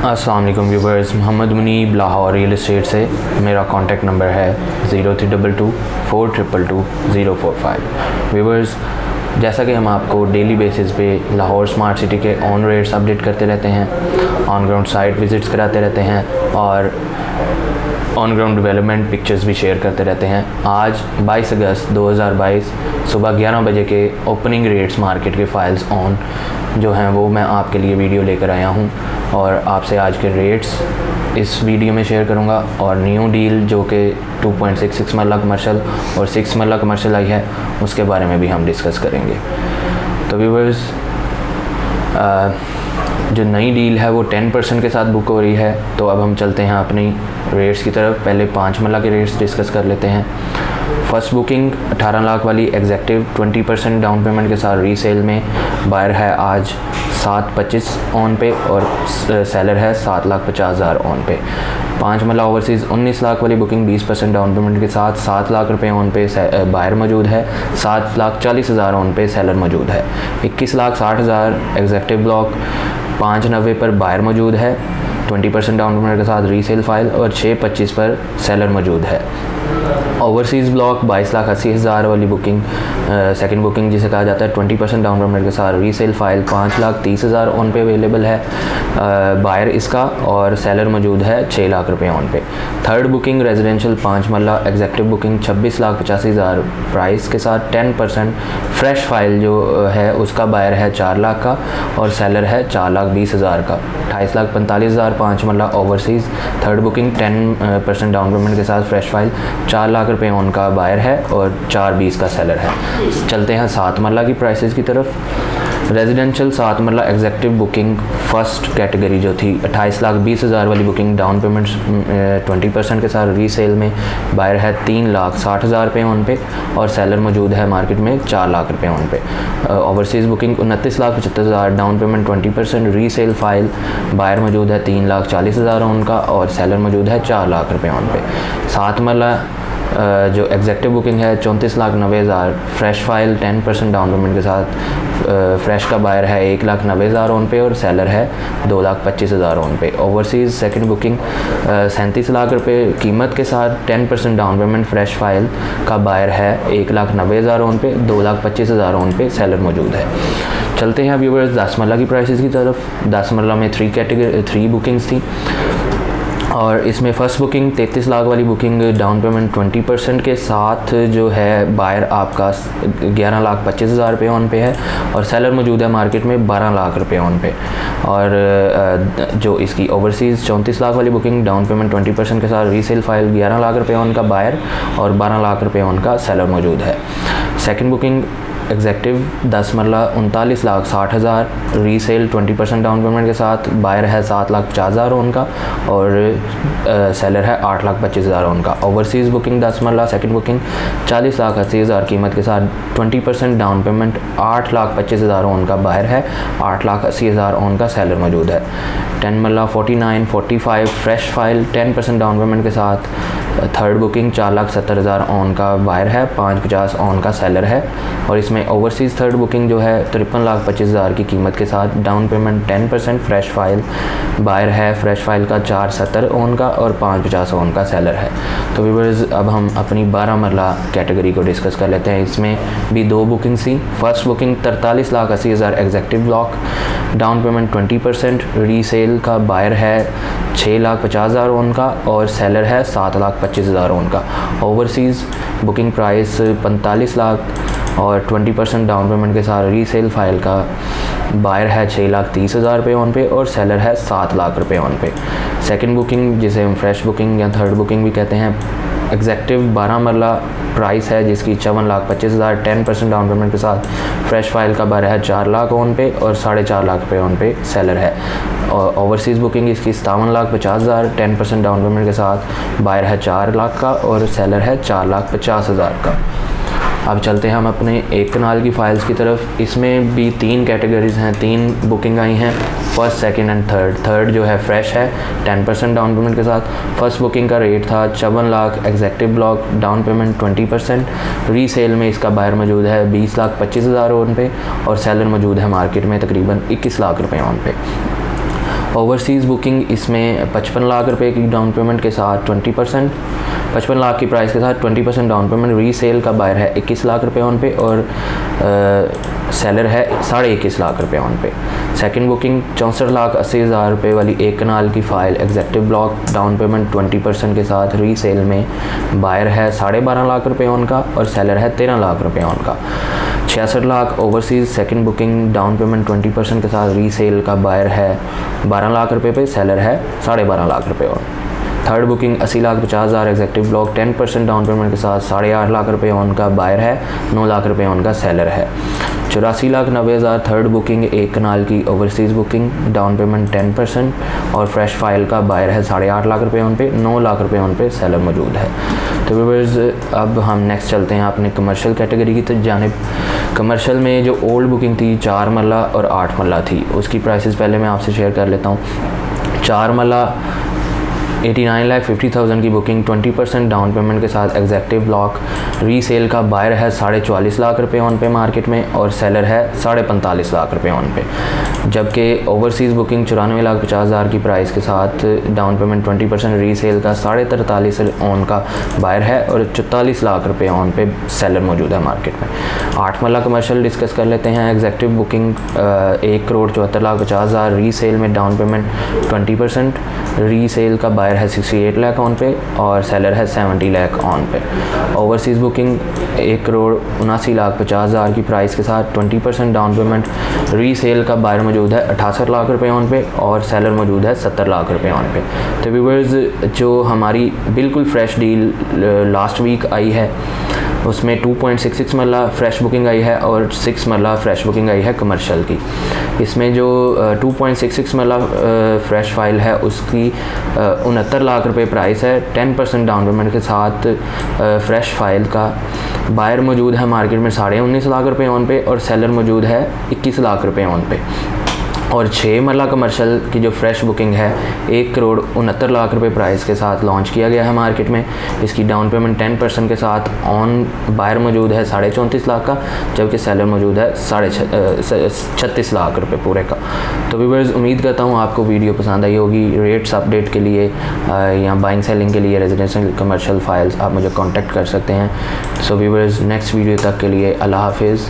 अस्सलाम वालेकुम viewers, Mohammad Munib Lahore real estate से। मेरा कॉन्टैक्ट नंबर है 0322422045। व्यूवर्स, जैसा कि हम आपको डेली बेसिस पे लाहौर स्मार्ट सिटी के ऑन रेट्स अपडेट करते रहते हैं, ऑन ग्राउंड साइट विज़िट्स कराते रहते हैं और ऑन ग्राउंड डेवलपमेंट पिक्चर्स भी शेयर करते रहते हैं। आज 22 अगस्त 2022 सुबह 11 बजे के ओपनिंग रेट्स मार्केट के फाइल्स ऑन जो हैं वो मैं आपके लिए वीडियो लेकर आया हूं और आपसे आज के रेट्स इस वीडियो में शेयर करूंगा और न्यू डील जो कि 2.66 मरला कमर्शल और 6 मरला कमर्शल आई है उसके बारे में भी हम डिस्कस करेंगे। तो व्यूवर्स, जो नई डील है वो 10% के साथ बुक हो रही है। तो अब हम चलते हैं अपनी रेट्स की तरफ। पहले 5 मरला के रेट्स डिस्कस कर लेते हैं। फर्स्ट बुकिंग 18 लाख वाली एग्जेक्टिव 20% डाउन पेमेंट के साथ रीसेल में बायर है आज 7.25 ऑन पे और सेलर है 7,50,000 ऑन पे। 5 मरला ओवरसीज़ 19 लाख वाली बुकिंग 20% डाउन पेमेंट के साथ 7 लाख रुपए ऑन पे बायर मौजूद है, 7,40,000 ऑन पे सेलर मौजूद है। 21,60,000 एग्जेक्टिव ब्लॉक 590 पर बायर मौजूद है 20% डाउन पेमेंट के साथ रीसेल फाइल और 625 पर सेलर मौजूद है। ओवरसीज़ ब्लॉक 22,80,000 वाली बुकिंग सेकंड बुकिंग जिसे कहा जाता है 20% डाउन पेमेंट के साथ रीसेल फाइल 5,30,000 ऑन पे अवेलेबल है बायर इसका और सेलर मौजूद है 6 लाख रुपए ऑन पे। थर्ड बुकिंग रेजिडेंशियल 5 मरला एग्जेक्टिव बुकिंग 26,85,000 प्राइस के साथ 10% फ्रेश फाइल जो है उसका बायर है 4 लाख का और सेलर है 4,20,000 का। 28,45,000 5 मरला overseas third booking 10% down payment के साथ फ्रेश फाइल 4 लाख रुपए ऑन का बायर है और 4,20 का सेलर है। चलते हैं 7 मरला की प्राइसेस की तरफ। रेजिडेंशियल 7 मरला एग्जेक्टिव बुकिंग फर्स्ट कैटेगरी जो थी 28,20,000 वाली बुकिंग डाउन पेमेंट 20% के साथ रीसेल में बायर है 3,60,000 रुपये ऑन पे और सेलर मौजूद है मार्केट में 4 लाख रुपये on pay. Overseas booking 29,75,000 down payment 20% resale file buyer मौजूद है 3,40,000 ऑन का और सेलर मौजूद है 4 लाख रुपये ऑन पे। 7 मरला जो एग्जेक्टिव बुकिंग है 34,90,000 फ्रेश फाइल 10% डाउन पेमेंट के साथ फ्रेश का बायर है 1,90,000 ऑन पे और सेलर है 2,25,000 on pay. Overseas second booking 37 lakh रुपए कीमत के साथ 10% डाउन पेमेंट फ्रेश फाइल का बायर है 1,90,000 ऑन पे, 2,25,000 ऑन पे सेलर मौजूद है। चलते हैं व्यूवर्स 10 मरला की प्राइसेस की तरफ। 10 मरला में 3 बुकिंग्स थी और इसमें फ़र्स्ट बुकिंग 33 लाख वाली बुकिंग डाउन पेमेंट 20% के साथ जो है बायर आपका 11,25,000 रुपये ऑन पे है और सेलर मौजूद है मार्केट में 12 लाख रुपये ऑन पे। और जो इसकी ओवरसीज़ 34 लाख वाली बुकिंग डाउन पेमेंट 20% के साथ रीसेल फाइल 11 लाख रुपये ऑन का बायर और 12 लाख रुपये ऑन का सेलर मौजूद है। सेकेंड बुकिंग एग्जेक्टिव 10 मरला 39,60,000 रीसेल 20% डाउन पेमेंट के साथ बायर है 7,50,000 उनका और सेलर है 8,25,000 उनका। ओवरसीज़ बुकिंग 10 मरला सेकंड बुकिंग 40,80,000 कीमत के साथ 20% डाउन पेमेंट 8,25,000 उनका बायर है, 8,80,000 उनका सेलर मौजूद है। 10 मरला 49,45 फ्रेश फाइल 10% डाउन पेमेंट के साथ थर्ड बुकिंग 4,70,000 ऑन का बायर है, 5,50 ऑन का सेलर है और इसमें ओवरसीज़ थर्ड बुकिंग जो है 53,25,000 की कीमत के साथ down payment 10% fresh file buyer है, फ्रेश फाइल का 4,70 ऑन का और 5,50 ऑन का सेलर है। तो व्यूअर्स, अब हम अपनी 12 मरला कैटेगरी को डिस्कस कर लेते हैं। इसमें भी 2 बुकिंग्स थी। First booking 43,80,000 executive block down payment 20% resale का बायर है 6,50,000 उनका और सेलर है 7,25,000 उनका। ओवरसीज़ बुकिंग प्राइस 45 लाख और 20% डाउन पेमेंट के साथ रीसेल फाइल का बायर है 6,30,000 रुपये ऑन पे और सेलर है 7 लाख रुपये ऑन पे। सेकंड बुकिंग जिसे हम फ्रेश बुकिंग या थर्ड बुकिंग भी कहते हैं, एग्जेक्टिव 12 मरला प्राइस है जिसकी 54,25,000 10% डाउन पेमेंट के साथ फ्रेश फाइल का बायर है 4 लाख ऑन पे और 4.5 लाख रुपये ऑन पे सेलर है। और ओवरसीज़ बुकिंग इसकी 57,50,000 10% डाउन पेमेंट के साथ बायर है 4 लाख का और सेलर है 4,50,000 का। अब चलते हैं हम अपने एक कनाल की फ़ाइल्स की तरफ। इसमें भी 3 कैटेगरीज़ हैं, 3 बुकिंग आई हैं, first second and third. Third जो है फ्रेश है 10% डाउन पेमेंट के साथ। फर्स्ट बुकिंग का रेट था 54 lakh, executive block down payment 20%, resale में इसका बायर मौजूद है 20,25,000 ऑन पे और सेलर मौजूद है मार्केट में तकरीबन 21 लाख रुपये ऑन पे। ओवरसीज़ बुकिंग इसमें 55 लाख रुपए की डाउन पेमेंट के साथ 20%, 55 लाख की प्राइस के साथ 20% डाउन पेमेंट। रीसेल का बायर है 21 लाख रुपए ऑन पे और सेलर है 21.5 लाख रुपए ऑन पे। सेकंड बुकिंग 64,80,000 रुपये वाली 1 कनाल की file executive block, down payment 20% के साथ। रीसेल में बायर है 12.5 लाख रुपए ऑन का और सेलर है 13 लाख रुपए ऑन का। 66 lakh overseas second booking, down payment 20% के साथ। रीसेल का बायर है 12 लाख रुपए पे, सेलर है 12.5 लाख रुपए on. Third booking 80,50,000 executive block, 10% down payment के साथ। 8.5 लाख रुपए ऑन का बायर है, 9 लाख रुपए ऑन का सेलर है। 84,90,000 थर्ड बुकिंग 1 कनाल की ओवरसीज़ बुकिंग, डाउन पेमेंट 10% और फ्रेश फाइल का बायर है 8.5 लाख रुपए ऑन पे, 9 लाख रुपए ऑन पे सेलर मौजूद है। तो व्यूअर्स अब हम नेक्स्ट चलते हैं अपने कमर्शियल कैटेगरी की जानिब। कमर्शियल में जो ओल्ड बुकिंग थी 4 मरला और 8 मरला थी, उसकी प्राइसेस पहले मैं आपसे शेयर कर लेता हूँ। 4 मरला 89,50,000 की बुकिंग, 20% डाउन पेमेंट के साथ एग्जेक्टिव ब्लॉक। रीसेल का बायर है 44.5 लाख रुपए ऑन पे मार्केट में और सेलर है 45.5 लाख रुपए ऑन पे। जबकि ओवरसीज़ बुकिंग 94,50,000 की प्राइस के साथ डाउन पेमेंट 20%, रीसेल का 43.5 ऑन का बायर है और 44 लाख रुपए ऑन पे सेलर मौजूद है मार्केट में। 8 मरला कमर्शियल डिस्कस कर लेते हैं। एग्जेक्टिव बुकिंग 1,74,50,000, रीसेल में डाउन पेमेंट 20%, रीसेल का बायर है 68 लाख ऑन पे और सेलर है 70 lakh on pay. Overseas booking 1,79,50,000 की प्राइस के साथ 20% डाउन पेमेंट, रीसेल का बायर मौजूद है 68 लाख रुपए ऑन पे और सेलर मौजूद है 70 लाख रुपए ऑन पे। तो व्यूअर्स जो हमारी बिल्कुल फ्रेश डील लास्ट वीक आई है उसमें 2.66 मरला फ्रेश बुकिंग आई है और 6 मरला फ्रेश बुकिंग आई है कमर्शियल की। इसमें जो 2.66 मरला फ्रेश फाइल है उसकी 69 लाख रुपए प्राइस है, 10% डाउन पेमेंट के साथ। फ्रेश फाइल का बायर मौजूद है मार्केट में 19.5 लाख रुपए ऑन पे और सेलर मौजूद है 21 लाख रुपए ऑन पे। और 6 मरला कमर्शियल की जो फ्रेश बुकिंग है 1,69 रुपए प्राइस के साथ लॉन्च किया गया है मार्केट में। इसकी डाउन पेमेंट 10% के साथ, ऑन बायर मौजूद है 34.5 लाख का, जबकि सेलर मौजूद है 36 लाख रुपए पूरे का। तो व्यूअर्स उम्मीद करता हूँ आपको वीडियो पसंद आई होगी। रेट्स अपडेट के लिए या बाइंग सेलिंग के लिए रेजिडेंशियल कमर्शियल फाइल्स आप मुझे कॉन्टैक्ट कर सकते हैं। सो व्यूअर्स नेक्स्ट वीडियो तक के लिए अल्लाह हाफिज़।